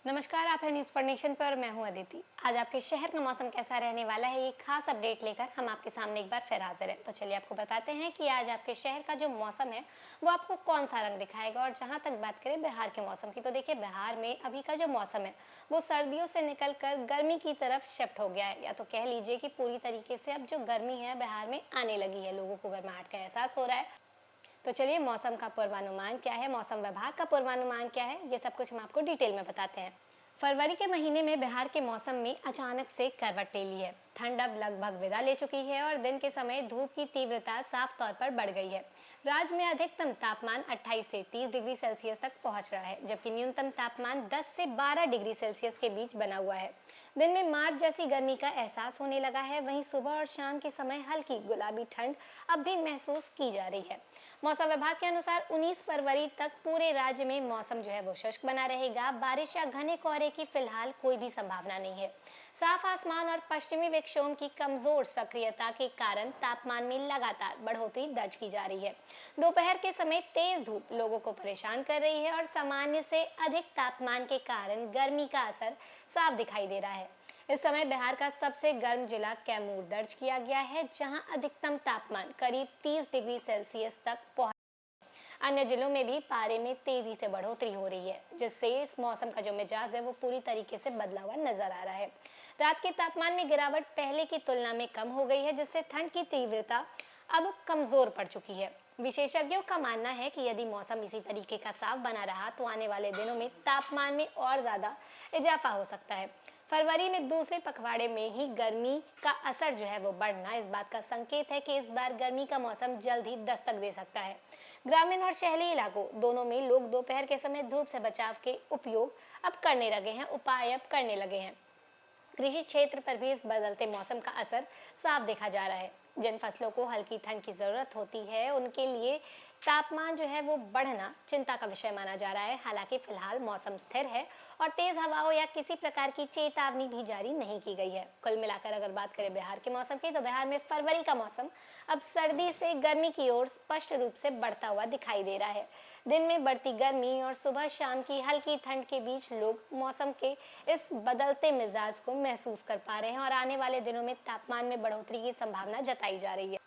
नमस्कार, आप हैं न्यूज़ फॉर नेशन पर और मैं हूं अदिति। आज आपके शहर का मौसम कैसा रहने वाला है, ये खास अपडेट लेकर हम आपके सामने एक बार फिर हाजिर है। तो चलिए आपको बताते हैं कि आज आपके शहर का जो मौसम है वो आपको कौन सा रंग दिखाएगा। और जहां तक बात करें बिहार के मौसम की, तो देखिए बिहार में अभी का जो मौसम है वो सर्दियों से निकल कर गर्मी की तरफ शिफ्ट हो गया है, या तो कह लीजिए कि पूरी तरीके से अब जो गर्मी है बिहार में आने लगी है, लोगों को गर्माहट का एहसास हो रहा है। तो चलिए मौसम का पूर्वानुमान क्या है, मौसम विभाग का पूर्वानुमान क्या है, ये सब कुछ हम आपको डिटेल में बताते हैं। फरवरी के महीने में बिहार के मौसम में अचानक से करवट ले ली है। ठंड अब लगभग विदा ले चुकी है और दिन के समय धूप की तीव्रता साफ तौर पर बढ़ गई है। राज्य में अधिकतम तापमान 28 से 30 डिग्री सेल्सियस तक पहुंच रहा है, जबकि न्यूनतम तापमान 10 से 12 डिग्री सेल्सियस के बीच बना हुआ है। दिन में मार्च जैसी गर्मी का एहसास होने लगा है। वहीं सुबह और शाम के समय हल्की गुलाबी ठंड अब भी महसूस की जा रही है। मौसम विभाग के अनुसार 19 फरवरी तक पूरे राज्य में मौसम जो है वो शुष्क बना रहेगा। बारिश या घने कोहरे की फिलहाल कोई भी संभावना नहीं है। साफ आसमान और पश्चिमी विक्षोभ की कमजोर सक्रियता के कारण तापमान में लगातार बढ़ोतरी दर्ज की जा रही है। दोपहर के समय तेज धूप लोगों को परेशान कर रही है और सामान्य से अधिक तापमान के कारण गर्मी का असर साफ दिखाई दे रहा है। इस समय बिहार का सबसे गर्म जिला कैमूर दर्ज किया गया है, जहां अधिकतम तापमान करीब 30 डिग्री सेल्सियस तक पहुंच। अन्य जिलों में भी पारे में तेजी से बढ़ोतरी हो रही है, जिससे इस मौसम का जो मिजाज है वो पूरी तरीके से बदला हुआ नजर आ रहा है। रात के तापमान में गिरावट पहले की तुलना में कम हो गई है, जिससे ठंड की तीव्रता अब कमजोर पड़ चुकी है। विशेषज्ञों का मानना है कि यदि मौसम इसी तरीके का साफ बना रहा तो आने वाले दिनों में तापमान में और ज्यादा इजाफा हो सकता है। फरवरी में दूसरे पखवाड़े में ही गर्मी का असर जो है वो बढ़ना इस बात का संकेत है कि इस बार गर्मी का मौसम जल्द ही दस्तक दे सकता है। ग्रामीण और शहरी इलाकों दोनों में लोग दोपहर के समय धूप से बचाव के उपाय अब करने लगे हैं। कृषि क्षेत्र पर भी इस बदलते मौसम का असर साफ देखा जा रहा है। जिन फसलों को हल्की ठंड की जरूरत होती है उनके लिए तापमान जो है वो बढ़ना चिंता का विषय माना जा रहा है। हालांकि फिलहाल मौसम स्थिर है और तेज हवाओं या किसी प्रकार की चेतावनी भी जारी नहीं की गई है। कुल मिलाकर अगर बात करें बिहार के मौसम की, तो बिहार में फरवरी का मौसम अब सर्दी से गर्मी की ओर स्पष्ट रूप से बढ़ता हुआ दिखाई दे रहा है। दिन में बढ़ती गर्मी और सुबह शाम की हल्की ठंड के बीच लोग मौसम के इस बदलते मिजाज को महसूस कर पा रहे हैं और आने वाले दिनों में तापमान में बढ़ोतरी की संभावना जताई जा रही है।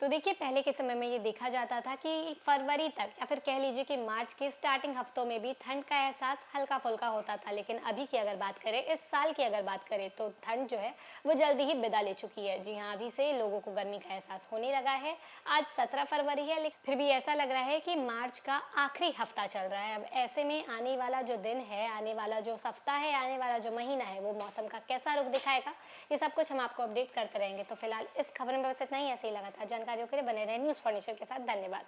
तो देखिए पहले के समय में ये देखा जाता था कि फरवरी तक या फिर कह लीजिए कि मार्च के स्टार्टिंग हफ्तों में भी ठंड का एहसास हल्का फुल्का होता था, लेकिन अभी की अगर बात करें, इस साल की अगर बात करें, तो ठंड जो है वो जल्दी ही विदा ले चुकी है। जी हाँ, अभी से लोगों को गर्मी का एहसास होने लगा है। आज 17 फरवरी है, लेकिन फिर भी ऐसा लग रहा है कि मार्च का आखिरी हफ्ता चल रहा है। अब ऐसे में आने वाला जो दिन है, आने वाला जो सप्ताह है, आने वाला जो महीना है, वो मौसम का कैसा रुख दिखाएगा, ये सब कुछ हम आपको अपडेट करते रहेंगे। तो फिलहाल इस खबर में बस इतना ही। ऐसे ही लगातार जानकारियों के लिए बने रहे न्यूज़ फॉर नेशन के साथ। धन्यवाद।